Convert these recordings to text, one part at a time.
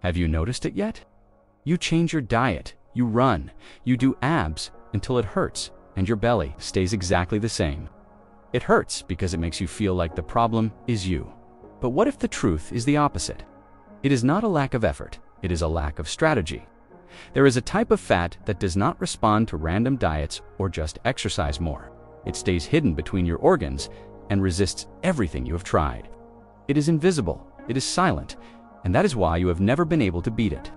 Have you noticed it yet? You change your diet, you run, you do abs until it hurts, and your belly stays exactly the same. It hurts because it makes you feel like the problem is you. But what if the truth is the opposite? It is not a lack of effort, it is a lack of strategy. There is a type of fat that does not respond to random diets or just exercise more. It stays hidden between your organs and resists everything you have tried. It is invisible, it is silent, and that is why you have never been able to beat it.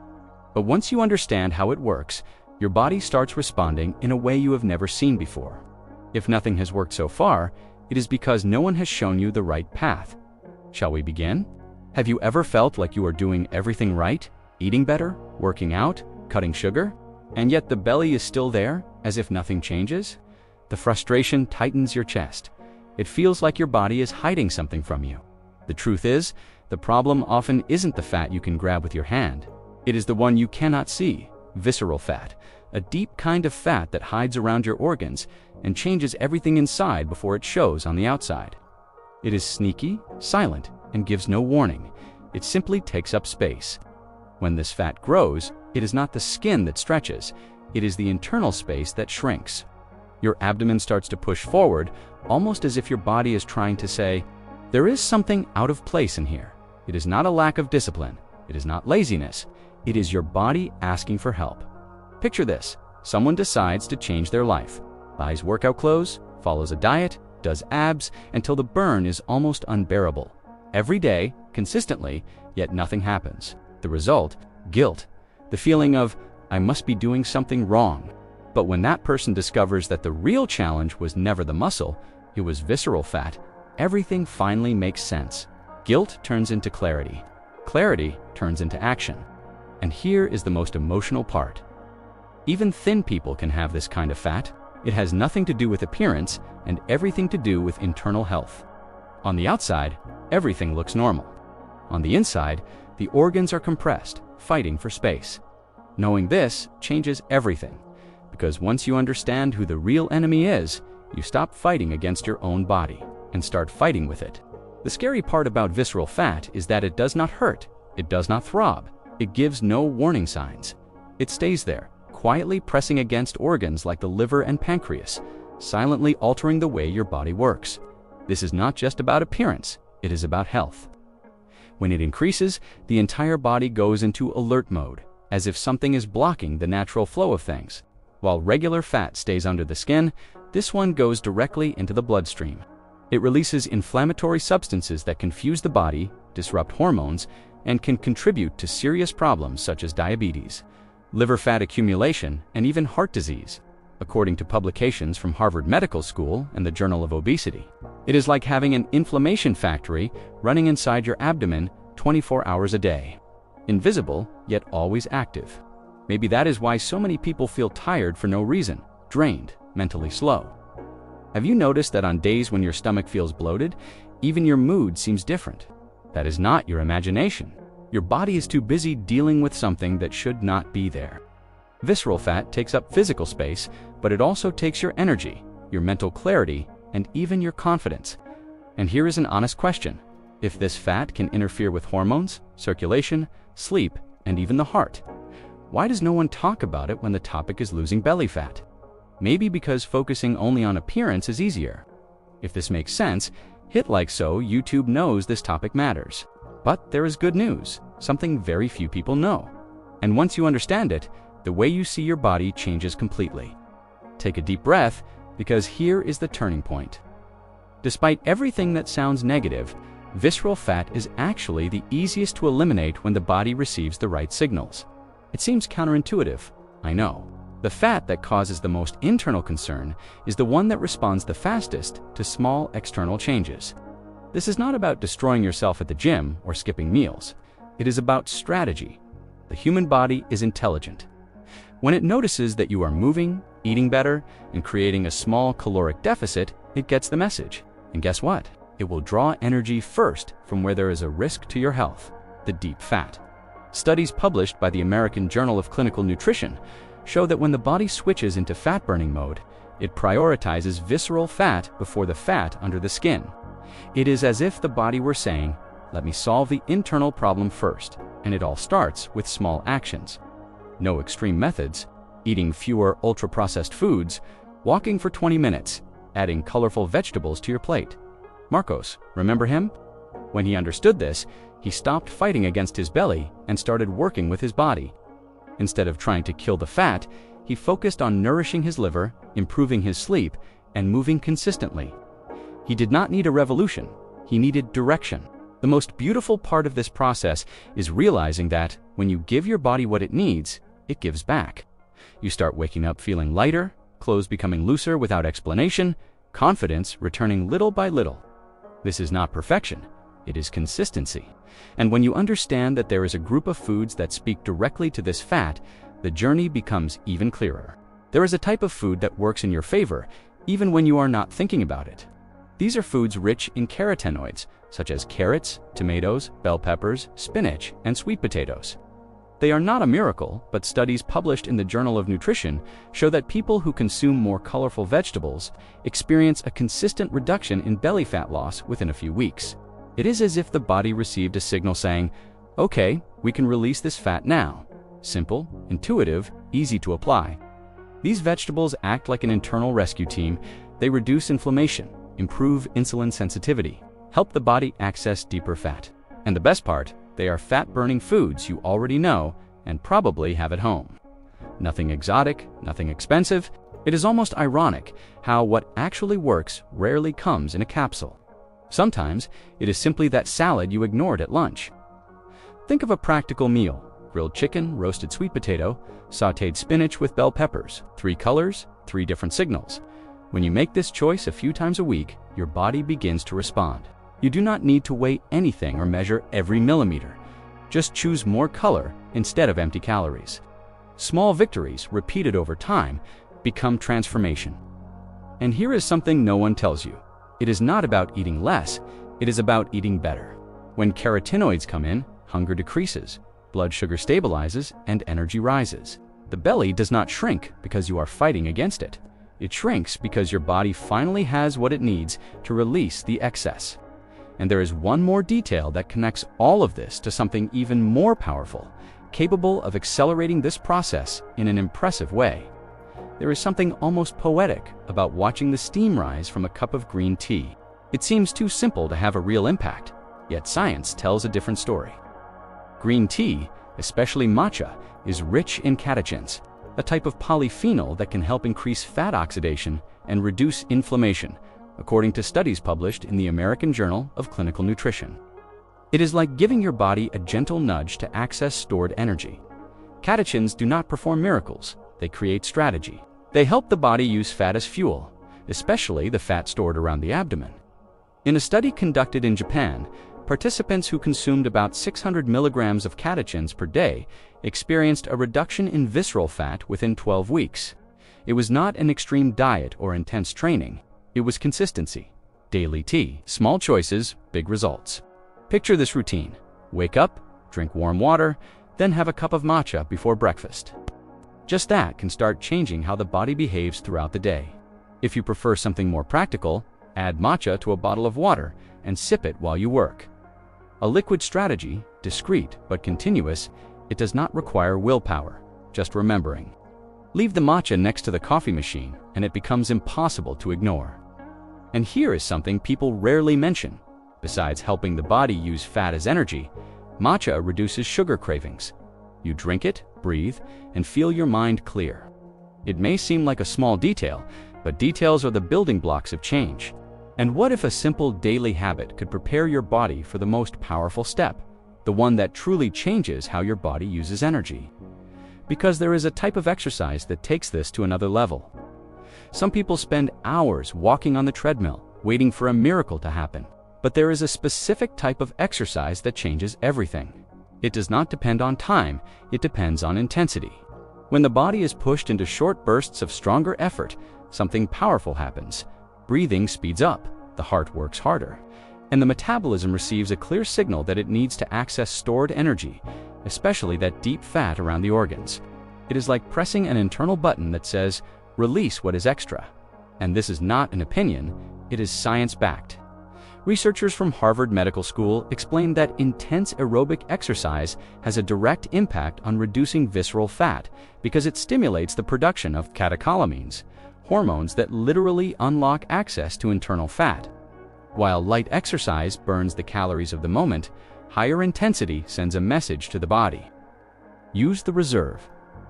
But once you understand how it works, your body starts responding in a way you have never seen before. If nothing has worked so far, it is because no one has shown you the right path. Shall we begin? Have you ever felt like you are doing everything right, eating better, working out, cutting sugar, and yet the belly is still there, as if nothing changes? The frustration tightens your chest. It feels like your body is hiding something from you. The truth is, the problem often isn't the fat you can grab with your hand. It is the one you cannot see, visceral fat, a deep kind of fat that hides around your organs and changes everything inside before it shows on the outside. It is sneaky, silent, and gives no warning. It simply takes up space. When this fat grows, it is not the skin that stretches, it is the internal space that shrinks. Your abdomen starts to push forward, almost as if your body is trying to say, "There is something out of place in here." It is not a lack of discipline. It is not laziness. It is your body asking for help. Picture this. Someone decides to change their life, buys workout clothes, follows a diet, does abs until the burn is almost unbearable. Every day, consistently, yet nothing happens. The result? Guilt. The feeling of, I must be doing something wrong. But when that person discovers that the real challenge was never the muscle, it was visceral fat, everything finally makes sense. Guilt turns into clarity. Clarity turns into action. And here is the most emotional part. Even thin people can have this kind of fat. It has nothing to do with appearance and everything to do with internal health. On the outside, everything looks normal. On the inside, the organs are compressed, fighting for space. Knowing this changes everything, because once you understand who the real enemy is, you stop fighting against your own body and start fighting with it. The scary part about visceral fat is that it does not hurt, it does not throb, it gives no warning signs. It stays there, quietly pressing against organs like the liver and pancreas, silently altering the way your body works. This is not just about appearance, it is about health. When it increases, the entire body goes into alert mode, as if something is blocking the natural flow of things. While regular fat stays under the skin, this one goes directly into the bloodstream. It releases inflammatory substances that confuse the body, disrupt hormones, and can contribute to serious problems such as diabetes, liver fat accumulation, and even heart disease, according to publications from Harvard Medical School and the Journal of Obesity. It is like having an inflammation factory running inside your abdomen 24 hours a day. Invisible, yet always active. Maybe that is why so many people feel tired for no reason, drained, mentally slow. Have you noticed that on days when your stomach feels bloated, even your mood seems different? That is not your imagination. Your body is too busy dealing with something that should not be there. Visceral fat takes up physical space, but it also takes your energy, your mental clarity, and even your confidence. And here is an honest question. If this fat can interfere with hormones, circulation, sleep, and even the heart, why does no one talk about it when the topic is losing belly fat? Maybe because focusing only on appearance is easier. If this makes sense, hit like so YouTube knows this topic matters. But there is good news, something very few people know. And once you understand it, the way you see your body changes completely. Take a deep breath, because here is the turning point. Despite everything that sounds negative, visceral fat is actually the easiest to eliminate when the body receives the right signals. It seems counterintuitive, I know. The fat that causes the most internal concern is the one that responds the fastest to small external changes. This is not about destroying yourself at the gym or skipping meals. It is about strategy. The human body is intelligent. When it notices that you are moving, eating better, and creating a small caloric deficit, it gets the message. And guess what? It will draw energy first from where there is a risk to your health, the deep fat. Studies published by the American Journal of Clinical Nutrition show that when the body switches into fat-burning mode, it prioritizes visceral fat before the fat under the skin. It is as if the body were saying, let me solve the internal problem first, and it all starts with small actions. No extreme methods, eating fewer ultra-processed foods, walking for 20 minutes, adding colorful vegetables to your plate. Marcos, remember him? When he understood this, he stopped fighting against his belly and started working with his body. Instead of trying to kill the fat, he focused on nourishing his liver, improving his sleep, and moving consistently. He did not need a revolution, he needed direction. The most beautiful part of this process is realizing that when you give your body what it needs, it gives back. You start waking up feeling lighter, clothes becoming looser without explanation, confidence returning little by little. This is not perfection, it is consistency. And when you understand that there is a group of foods that speak directly to this fat, the journey becomes even clearer. There is a type of food that works in your favor, even when you are not thinking about it. These are foods rich in carotenoids, such as carrots, tomatoes, bell peppers, spinach, and sweet potatoes. They are not a miracle, but studies published in the Journal of Nutrition show that people who consume more colorful vegetables experience a consistent reduction in belly fat loss within a few weeks. It is as if the body received a signal saying, "Okay, we can release this fat now." Simple, intuitive, easy to apply. These vegetables act like an internal rescue team. They reduce inflammation, improve insulin sensitivity, help the body access deeper fat. And the best part, they are fat-burning foods you already know and probably have at home. Nothing exotic, nothing expensive. It is almost ironic how what actually works rarely comes in a capsule. Sometimes it is simply that salad you ignored at lunch. Think of a practical meal: grilled chicken, roasted sweet potato, sautéed spinach with bell peppers. 3 colors, 3 different signals. When you make this choice a few times a week, your body begins to respond. You do not need to weigh anything or measure every millimeter. Just choose more color instead of empty calories. Small victories, repeated over time, become transformation. And here is something no one tells you. It is not about eating less, it is about eating better. When carotenoids come in, hunger decreases, blood sugar stabilizes, and energy rises. The belly does not shrink because you are fighting against it. It shrinks because your body finally has what it needs to release the excess. And there is one more detail that connects all of this to something even more powerful, capable of accelerating this process in an impressive way. There is something almost poetic about watching the steam rise from a cup of green tea. It seems too simple to have a real impact, yet science tells a different story. Green tea, especially matcha, is rich in catechins, a type of polyphenol that can help increase fat oxidation and reduce inflammation, according to studies published in the American Journal of Clinical Nutrition. It is like giving your body a gentle nudge to access stored energy. Catechins do not perform miracles, they create strategy. They help the body use fat as fuel, especially the fat stored around the abdomen. In a study conducted in Japan, participants who consumed about 600 milligrams of catechins per day experienced a reduction in visceral fat within 12 weeks. It was not an extreme diet or intense training. It was consistency. Daily tea, small choices, big results. Picture this routine. Wake up, drink warm water, then have a cup of matcha before breakfast. Just that can start changing how the body behaves throughout the day. If you prefer something more practical, add matcha to a bottle of water and sip it while you work. A liquid strategy, discreet but continuous, it does not require willpower, just remembering. Leave the matcha next to the coffee machine and it becomes impossible to ignore. And here is something people rarely mention. Besides helping the body use fat as energy, matcha reduces sugar cravings. You drink it, breathe, and feel your mind clear. It may seem like a small detail, but details are the building blocks of change. And what if a simple daily habit could prepare your body for the most powerful step, the one that truly changes how your body uses energy? Because there is a type of exercise that takes this to another level. Some people spend hours walking on the treadmill, waiting for a miracle to happen. But there is a specific type of exercise that changes everything. It does not depend on time, it depends on intensity. When the body is pushed into short bursts of stronger effort, something powerful happens. Breathing speeds up, the heart works harder, and the metabolism receives a clear signal that it needs to access stored energy, especially that deep fat around the organs. It is like pressing an internal button that says, "Release what is extra." And this is not an opinion, it is science-backed. Researchers from Harvard Medical School explained that intense aerobic exercise has a direct impact on reducing visceral fat because it stimulates the production of catecholamines, hormones that literally unlock access to internal fat. While light exercise burns the calories of the moment, higher intensity sends a message to the body. Use the reserve.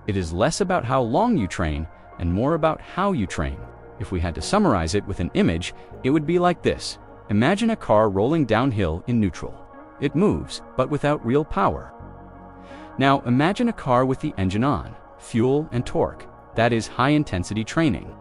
It is less about how long you train and more about how you train. If we had to summarize it with an image, it would be like this. Imagine a car rolling downhill in neutral. It moves, but without real power. Now imagine a car with the engine on, fuel and torque. That is high-intensity training.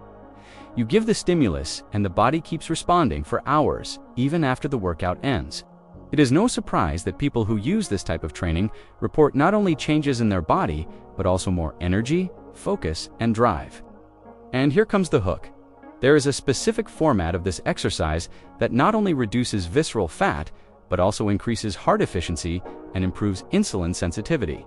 You give the stimulus and the body keeps responding for hours, even after the workout ends. It is no surprise that people who use this type of training report not only changes in their body, but also more energy, focus, and drive. And here comes the hook. There is a specific format of this exercise that not only reduces visceral fat, but also increases heart efficiency and improves insulin sensitivity.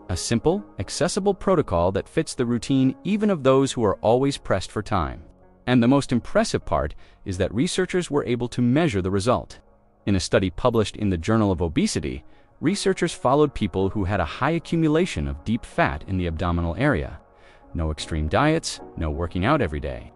A simple, accessible protocol that fits the routine even of those who are always pressed for time. And the most impressive part is that researchers were able to measure the result. In a study published in the Journal of Obesity, researchers followed people who had a high accumulation of deep fat in the abdominal area. No extreme diets, no working out every day.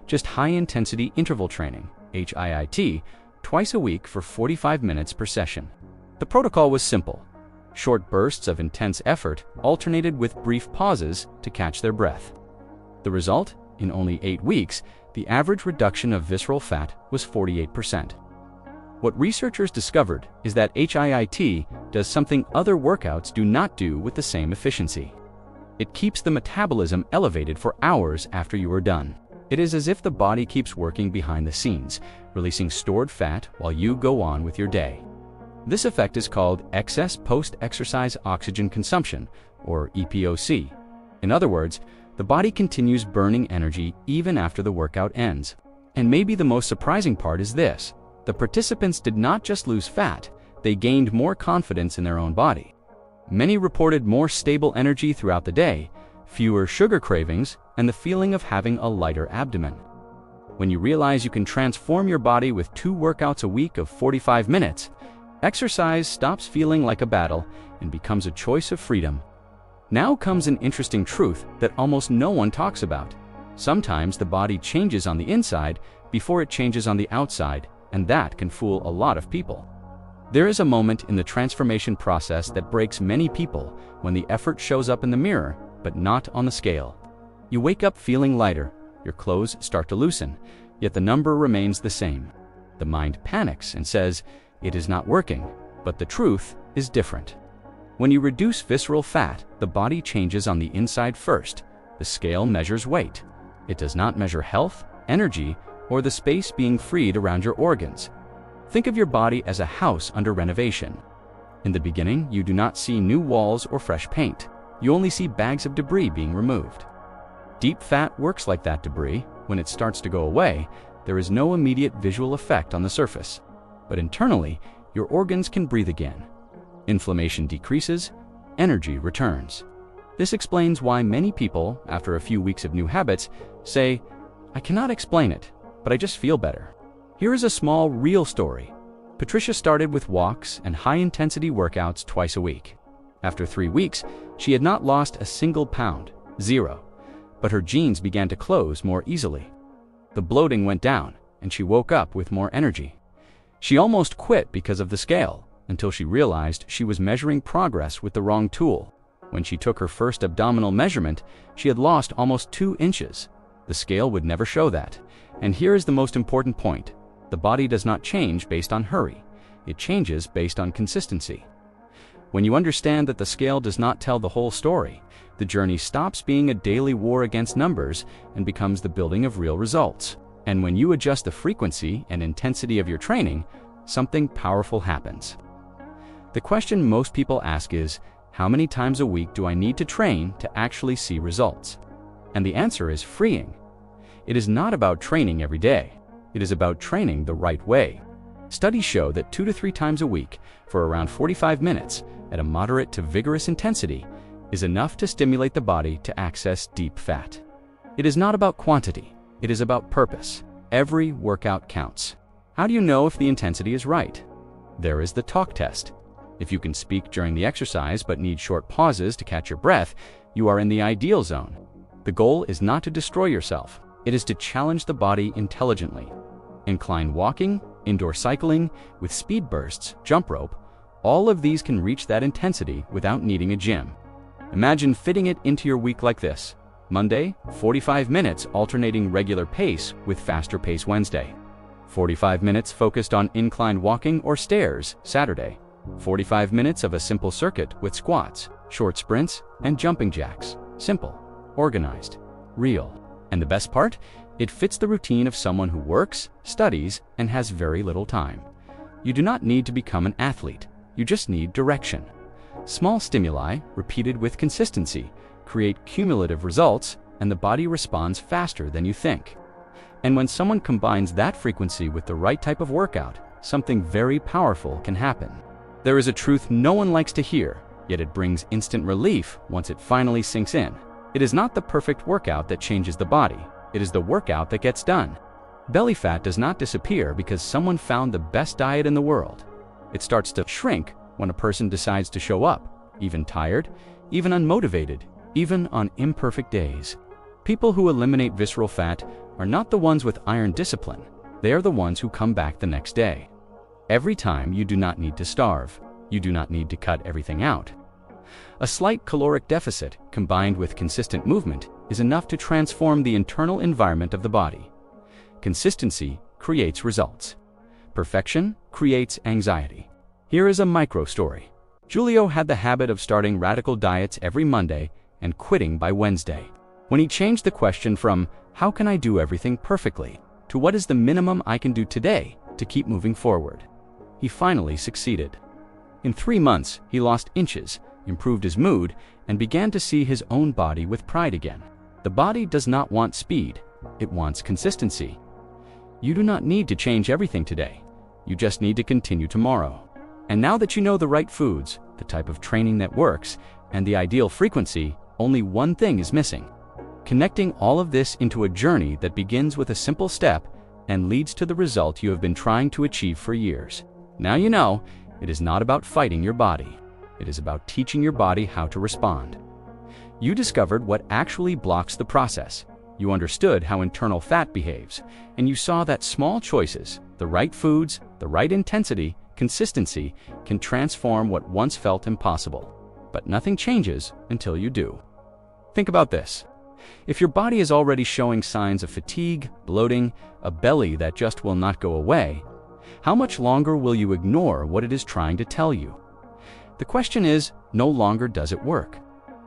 Just high-intensity interval training, HIIT, twice a week for 45 minutes per session. The protocol was simple. Short bursts of intense effort alternated with brief pauses to catch their breath. The result? In only 8 weeks, the average reduction of visceral fat was 48%. What researchers discovered is that HIIT does something other workouts do not do with the same efficiency. It keeps the metabolism elevated for hours after you are done. It is as if the body keeps working behind the scenes, releasing stored fat while you go on with your day. This effect is called excess post-exercise oxygen consumption, or EPOC. In other words, the body continues burning energy even after the workout ends. And maybe the most surprising part is this. The participants did not just lose fat, they gained more confidence in their own body. Many reported more stable energy throughout the day, fewer sugar cravings, and the feeling of having a lighter abdomen. When you realize you can transform your body with 2 workouts a week of 45 minutes, exercise stops feeling like a battle and becomes a choice of freedom. Now comes an interesting truth that almost no one talks about. Sometimes the body changes on the inside before it changes on the outside, and that can fool a lot of people. There is a moment in the transformation process that breaks many people when the effort shows up in the mirror, but not on the scale. You wake up feeling lighter, your clothes start to loosen, yet the number remains the same. The mind panics and says, it is not working, but the truth is different. When you reduce visceral fat, the body changes on the inside first. The scale measures weight. It does not measure health, energy, or the space being freed around your organs. Think of your body as a house under renovation. In the beginning, you do not see new walls or fresh paint. You only see bags of debris being removed. Deep fat works like that debris. When it starts to go away, there is no immediate visual effect on the surface. But internally, your organs can breathe again. Inflammation decreases, energy returns. This explains why many people, after a few weeks of new habits, say, I cannot explain it, but I just feel better. Here is a small, real story. Patricia started with walks and high-intensity workouts twice a week. After 3 weeks, she had not lost a single pound, 0, but her jeans began to close more easily. The bloating went down, and she woke up with more energy. She almost quit because of the scale, until she realized she was measuring progress with the wrong tool. When she took her first abdominal measurement, she had lost almost 2 inches. The scale would never show that. And here is the most important point. The body does not change based on hurry. It changes based on consistency. When you understand that the scale does not tell the whole story, the journey stops being a daily war against numbers and becomes the building of real results. And when you adjust the frequency and intensity of your training, something powerful happens. The question most people ask is, how many times a week do I need to train to actually see results? And the answer is freeing. It is not about training every day. It is about training the right way. Studies show that 2 to 3 times a week for around 45 minutes at a moderate to vigorous intensity is enough to stimulate the body to access deep fat. It is not about quantity. It is about purpose. Every workout counts. How do you know if the intensity is right? There is the talk test. If you can speak during the exercise but need short pauses to catch your breath, you are in the ideal zone. The goal is not to destroy yourself. It is to challenge the body intelligently. Incline walking, indoor cycling, with speed bursts, jump rope, all of these can reach that intensity without needing a gym. Imagine fitting it into your week like this. Monday, 45 minutes alternating regular pace with faster pace Wednesday. 45 minutes focused on incline walking or stairs Saturday. 45 minutes of a simple circuit with squats, short sprints, and jumping jacks. Simple, organized, real. And the best part? It fits the routine of someone who works, studies, and has very little time. You do not need to become an athlete. You just need direction. Small stimuli, repeated with consistency, create cumulative results, and the body responds faster than you think. And when someone combines that frequency with the right type of workout, something very powerful can happen. There is a truth no one likes to hear, yet it brings instant relief once it finally sinks in. It is not the perfect workout that changes the body. It is the workout that gets done. Belly fat does not disappear because someone found the best diet in the world. It starts to shrink when a person decides to show up, even tired, even unmotivated, even on imperfect days. People who eliminate visceral fat are not the ones with iron discipline. They are the ones who come back the next day. Every time. You do not need to starve. You do not need to cut everything out. A slight caloric deficit combined with consistent movement is enough to transform the internal environment of the body. Consistency creates results. Perfection creates anxiety. Here is a micro story. Julio had the habit of starting radical diets every Monday and quitting by Wednesday. When he changed the question from, "How can I do everything perfectly?" to "What is the minimum I can do today to keep moving forward?" he finally succeeded. In 3 months, he lost inches, improved his mood, and began to see his own body with pride again. The body does not want speed, it wants consistency. You do not need to change everything today. You just need to continue tomorrow. And now that you know the right foods, the type of training that works, and the ideal frequency, only one thing is missing. Connecting all of this into a journey that begins with a simple step and leads to the result you have been trying to achieve for years. Now you know, it is not about fighting your body. It is about teaching your body how to respond. You discovered what actually blocks the process. You understood how internal fat behaves, and you saw that small choices, the right foods, the right intensity, consistency, can transform what once felt impossible. But nothing changes until you do. Think about this. If your body is already showing signs of fatigue, bloating, a belly that just will not go away, how much longer will you ignore what it is trying to tell you? The question is, no longer does it work.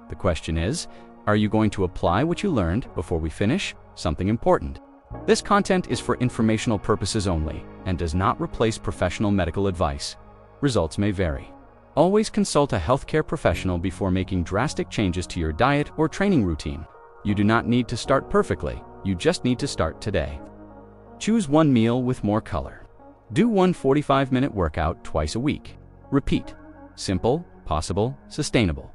The question is, are you going to apply what you learned before we finish? Something important. This content is for informational purposes only and does not replace professional medical advice. Results may vary. Always consult a healthcare professional before making drastic changes to your diet or training routine. You do not need to start perfectly, you just need to start today. Choose one meal with more color. Do one 45-minute workout twice a week. Repeat. Simple, possible, sustainable.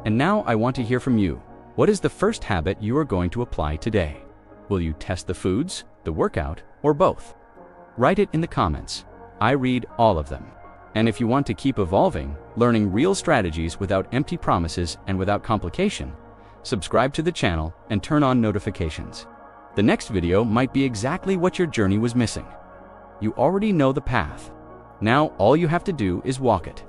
And now I want to hear from you. What is the first habit you are going to apply today? Will you test the foods, the workout, or both? Write it in the comments. I read all of them. And if you want to keep evolving, learning real strategies without empty promises and without complication, subscribe to the channel and turn on notifications. The next video might be exactly what your journey was missing. You already know the path. Now all you have to do is walk it.